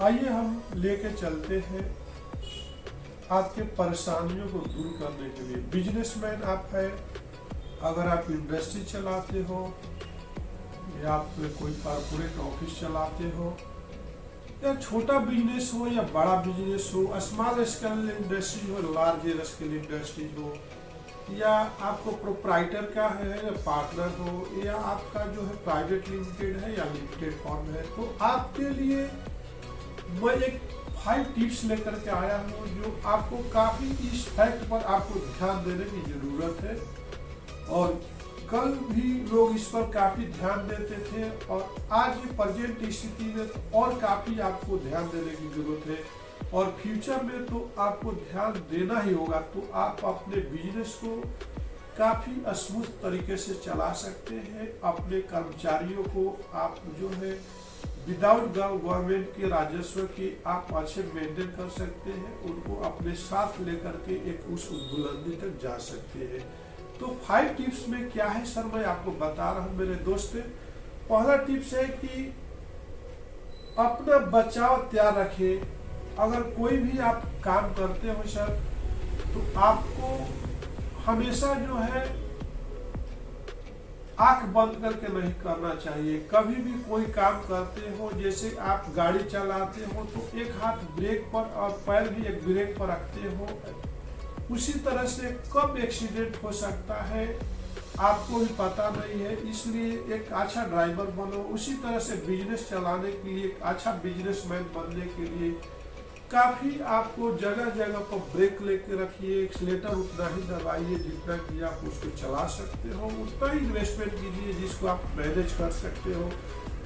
आइए हम लेके चलते हैं आपके परेशानियों को दूर करने के लिए। बिजनेसमैन आप है, अगर आप इंडस्ट्री चलाते हो या आप कोई कॉर्पोरेट ऑफिस चलाते हो या छोटा बिजनेस हो या बड़ा बिजनेस हो, स्मॉल स्केल इंडस्ट्री हो, लार्ज स्केल इंडस्ट्री हो, या आपको प्रोप्राइटर का है या पार्टनर हो, या आपका जो है प्राइवेट लिमिटेड है या लिमिटेड फॉर्म है, तो आपके लिए मैं एक 5 टिप्स लेकर के आया हूँ जो आपको काफी इस फैक्ट पर आपको ध्यान देने की जरूरत है। और कल भी लोग इस पर काफी ध्यान देते थे और आज की प्रेजेंट स्थिति में तो और काफी आपको ध्यान देने की जरूरत है और फ्यूचर में तो आपको ध्यान देना ही होगा। तो आप अपने बिजनेस को काफी स्मूथ तरीके से चला सकते हैं। अपने कर्मचारियों को आप जो है विदाउट गवर्नमेंट के राजस्व के आप अच्छे मेंटेन कर सकते हैं, उनको अपने साथ लेकर के एक उस बुलंदी तक जा सकते हैं। तो 5 टिप्स में क्या है सर, मैं आपको बता रहा हूं मेरे दोस्त। पहला टिप्स है कि अपना बचाव तैयार रखें। अगर कोई भी आप काम करते हो सर, तो आपको हमेशा जो है आंख बंद करके नहीं करना चाहिए। कभी भी कोई काम करते हो, जैसे आप गाड़ी चलाते हो तो एक हाथ ब्रेक पर और पैर भी एक ब्रेक पर रखते हो, उसी तरह से कब एक्सीडेंट हो सकता है आपको भी पता नहीं है। इसलिए एक अच्छा ड्राइवर बनो। उसी तरह से बिजनेस चलाने के लिए, एक अच्छा बिजनेसमैन बनने के लिए काफी आपको जगह जगह पर ब्रेक लेके रखिए। एक्सीलेटर उतना ही दबाइए जितना कि आप उसको चला सकते हो, उतना ही इन्वेस्टमेंट कीजिए जिसको आप मैनेज कर सकते हो।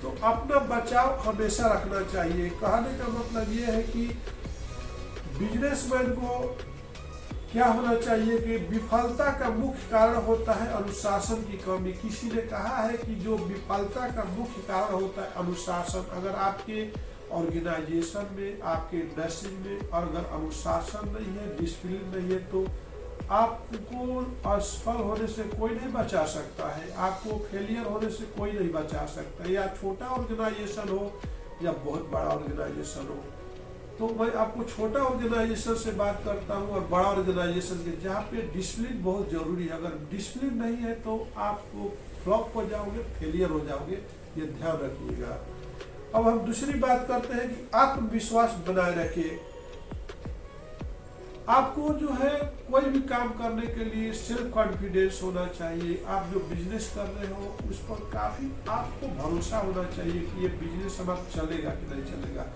तो अपना बचाव हमेशा रखना चाहिए। कहने का मतलब ये है कि बिजनेसमैन को क्या होना चाहिए कि विफलता का मुख्य कारण होता है अनुशासन की कमी। किसी ने कहा है कि जो विफलता का मुख्य कारण होता है अनुशासन। अगर आपके ऑर्गेनाइजेशन में, आपके इंडस्ट्री में अगर अनुशासन नहीं है, डिसिप्लिन नहीं है, तो आपको असफल होने से कोई नहीं बचा सकता है, आपको फेलियर होने से कोई नहीं बचा सकता। या छोटा ऑर्गेनाइजेशन हो या बहुत बड़ा ऑर्गेनाइजेशन हो। तो मैं आपको छोटा ऑर्गेनाइजेशन से बात करता हूँ और बड़ा ऑर्गेनाइजेशन के, जहाँ पे डिसिप्लिन बहुत जरूरी है। अगर डिसिप्लिन नहीं है तो आपको फ्लॉप हो जाओगे, फेलियर हो जाओगे, ये ध्यान रखिएगा। अब हम दूसरी बात करते हैं कि आत्मविश्वास बनाए रखिए। आपको जो है कोई भी काम करने के लिए सेल्फ कॉन्फिडेंस होना चाहिए। आप जो बिजनेस कर रहे हो उस पर काफी आपको भरोसा होना चाहिए कि ये बिजनेस हमारा चलेगा कि नहीं चलेगा।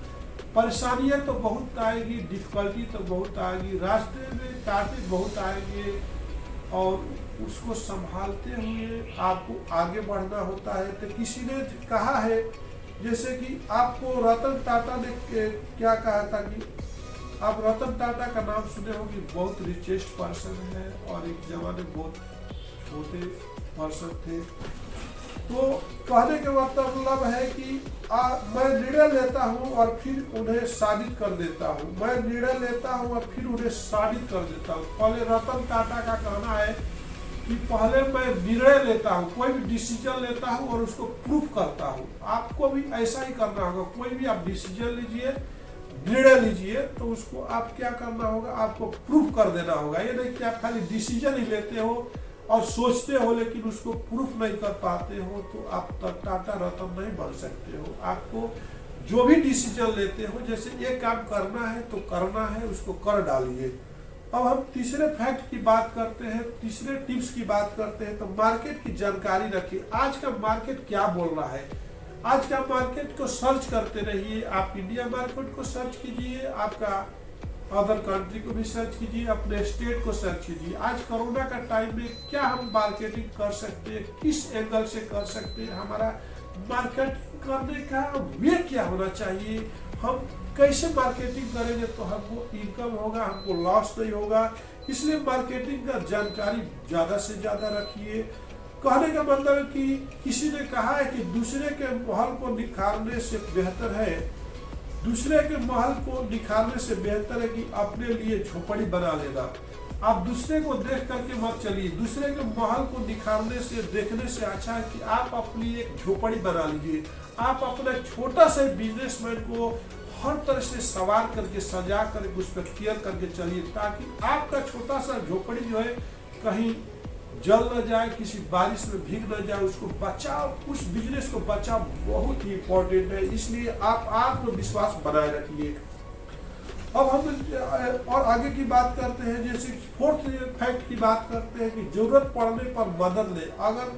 परेशानियां तो बहुत आएगी, डिफिकल्टी तो बहुत आएगी, रास्ते में कांटे बहुत आएंगे और उसको संभालते हुए आपको आगे बढ़ना होता है। तो किसी ने कहा है, जैसे कि आपको रतन टाटा ने क्या कहा था कि आप रतन टाटा का नाम सुने हो कि बहुत रिचेस्ट पर्सन है और एक जमाने बहुत छोटे पर्सन थे। तो कहने का मतलब है कि मैं निर्णय लेता हूं और फिर उन्हें साबित कर देता हूं। मैं निर्णय लेता हूं और फिर उन्हें साबित कर देता हूं। पहले रतन टाटा का कहना है कि पहले मैं निर्णय लेता हूं, कोई भी डिसीजन लेता हूं और उसको प्रूफ करता हूं। आपको भी ऐसा ही करना होगा। कोई भी आप डिसीजन लीजिए, निर्णय लीजिए, तो उसको आप क्या करना होगा, आपको प्रूफ कर देना होगा। ये नहीं कि आप खाली डिसीजन ही लेते हो और सोचते हो लेकिन उसको प्रूफ नहीं कर पाते हो, तो आप टाटा रतन नहीं बन सकते हो। आपको जो भी डिसीजन लेते हो, जैसे ये काम करना है तो करना है, उसको कर डालिए। अब हम तीसरे फैक्ट की बात करते हैं, तीसरे टिप्स की बात करते हैं। तो मार्केट की जानकारी रखिए। आज का मार्केट क्या बोल रहा है, आज का मार्केट को सर्च करते रहिए। आप इंडिया मार्केट को सर्च कीजिए, आपका अदर कंट्री को भी सर्च कीजिए, अपने स्टेट को सर्च कीजिए। आज कोरोना का टाइम में क्या हम मार्केटिंग कर सकते हैं, किस एंगल से कर सकते हैं, हमारा मार्केटिंग करने का वे क्या होना चाहिए, हम कैसे मार्केटिंग करेंगे तो हमको इनकम होगा, हमको लॉस नहीं होगा। इसलिए मार्केटिंग का जानकारी ज्यादा से ज्यादा रखिए। कहने का मतलब है कि किसी ने कहा है कि दूसरे के महल को निखारने से बेहतर है, दूसरे के महल को निखारने से बेहतर है कि अपने लिए झोपड़ी बना लेना। आप दूसरे को देख करके मत चलिए, दूसरे के महल को निखारने से, देखने से अच्छा है कि आप अपनी एक झोपड़ी बना लीजिए। आप अपना छोटा सा बिजनेसमैन को हर तरह से सवार करके सजा करके उस पर केयर करके चलिए, ताकि आपका छोटा सा झोपड़ी जो है कहीं जल न जाए, किसी बारिश में भीग न जाए, उसको बचाओ, उस बिजनेस को बचाओ बहुत ही इंपॉर्टेंट है। इसलिए आप आत्मविश्वास बनाए रखिए। अब हम और आगे की बात करते हैं, जैसे फोर्थ फैक्ट की बात करते हैं कि जरूरत पड़ने पर मदद ले। अगर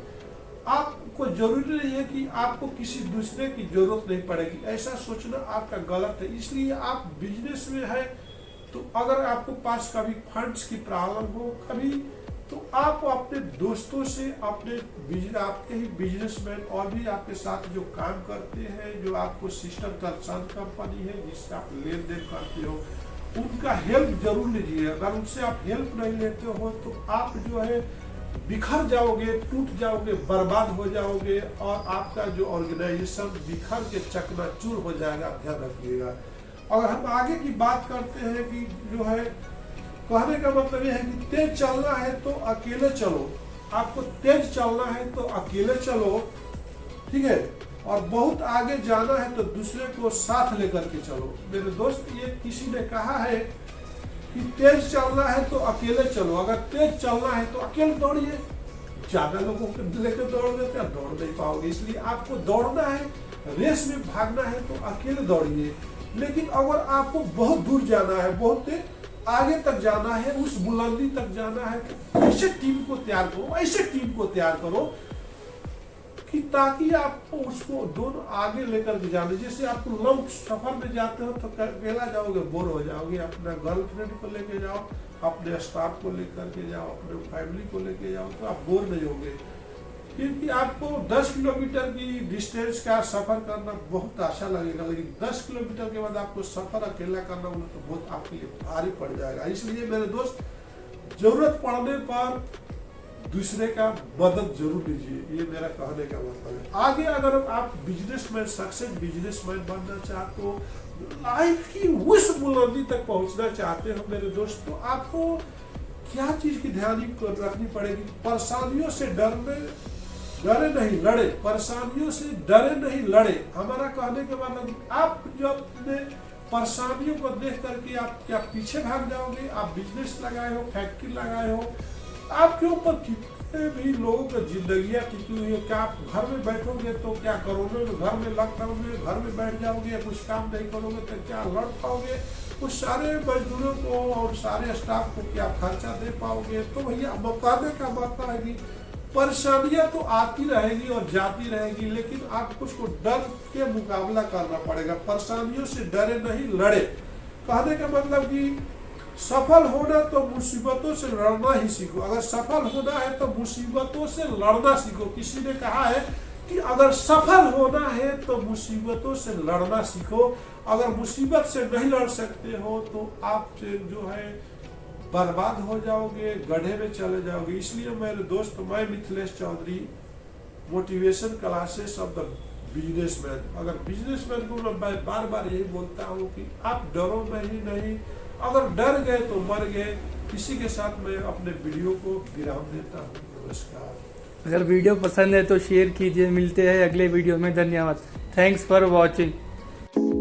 आपको जरूरी नहीं है कि आपको किसी दूसरे की जरूरत नहीं पड़ेगी, ऐसा सोचना आपका गलत है। इसलिए आप बिजनेस में है तो अगर आपको पास कभी फंड्स की प्रॉब्लम हो कभी, तो आप अपने दोस्तों से, आपके ही बिजनेसमैन और भी आपके साथ जो काम करते हैं, जो आपको सिस्टम कंसर्न कंपनी है जिससे आप लेन देन करते हो, उनका हेल्प जरूर लीजिए। अगर उनसे आप हेल्प नहीं लेते हो तो आप जो है बिखर जाओगे, टूट जाओगे, बर्बाद हो जाओगे और आपका जो ऑर्गेनाइजेशन बिखर के चकनाचूर हो जाएगा। ध्यान रखिएगा। और हम आगे की बात करते हैं कि जो है कहने का मतलब यह है कि तेज चलना है तो अकेले चलो। आपको तेज चलना है तो अकेले चलो, ठीक है, और बहुत आगे जाना है तो दूसरे को साथ लेकर के चलो। मेरे दोस्त, ये किसी ने कहा है कि तेज चलना है तो अकेले चलो। अगर तेज चलना है तो अकेले दौड़िए, ज्यादा लोगों को लेकर दौड़ देते हैं, दौड़ नहीं पाओगे। इसलिए आपको दौड़ना है, रेस में भागना है तो अकेले दौड़िए। लेकिन अगर आपको बहुत दूर जाना है, बहुत आगे तक जाना है, उस बुलंदी तक जाना है, तो ऐसे टीम को तैयार करो, ऐसे टीम को तैयार करो कि ताकि आपको उसको दोनों आगे लेकर के जाने। जैसे आपको लंबे सफर में जाते हो तो अकेला जाओगे, बोर हो जाओगे। अपना गर्लफ्रेंड को लेके जाओ, अपने स्टाफ को लेकर के जाओ, अपने फैमिली को लेके जाओ, तो आप बोर नहीं होगे। क्योंकि आपको 10 किलोमीटर की डिस्टेंस का सफर करना बहुत अच्छा लगेगा, लेकिन 10 किलोमीटर के बाद आपको सफर अकेला करना तो बहुत आपके लिए भारी पड़ जाएगा। इसलिए मेरे दोस्त, जरूरत पड़ने पर दूसरे का मदद जरूर लीजिए, ये मेरा कहने का मतलब है। आगे अगर आप बिजनेसमैन, सक्सेस बिजनेसमैन बनना चाहते हो, लाइफ की उस बुलंदी तक पहुंचना चाहते हो मेरे दोस्त, तो आपको क्या चीज की ध्यान रखनी पड़ेगी? परेशानियों से डरे नहीं लड़े, परेशानियों से डरे नहीं लड़े। हमारा कहने के मतलब आप जो अपने परेशानियों को देख करके आप क्या पीछे भाग जाओगे? आप बिजनेस लगाए हो, फैक्ट्री लगाए हो, आपके ऊपर कितने भी लोगों की जिंदगियां टिकी हुई है। क्या आप घर में बैठोगे तो क्या करोगे? घर में लॉकडाउन में घर में बैठ जाओगे, कुछ काम नहीं करोगे तो क्या लड़ पाओगे? उस सारे मजदूरों को और सारे स्टाफ को क्या खर्चा दे पाओगे? तो भैया कहने का मतलब है कि परेशानियां तो आती रहेगी और जाती रहेगी, लेकिन आपको उसको डर के मुकाबला करना पड़ेगा। परेशानियों से डरे नहीं लड़े। कहने का मतलब कि सफल होना तो मुसीबतों से लड़ना ही सीखो। अगर सफल होना है तो मुसीबतों से लड़ना सीखो। किसी ने कहा है कि अगर सफल होना है तो मुसीबतों से लड़ना सीखो। अगर मुसीबत से नहीं लड़ सकते हो तो आप जो है बर्बाद हो जाओगे, गड्ढे में चले जाओगे। इसलिए मेरे दोस्त, मैं Mithilesh Chaudhary, motivation classes of the businessman. अगर बिजनेसमैन को मैं बार बार यही बोलता हूँ कि आप डरो नहीं, अगर डर गए तो मर गए। इसी के साथ मैं अपने वीडियो को विराम देता हूँ। नमस्कार। अगर वीडियो पसंद है तो शेयर कीजिए। मिलते हैं अगले वीडियो में। धन्यवाद। Thanks for watching.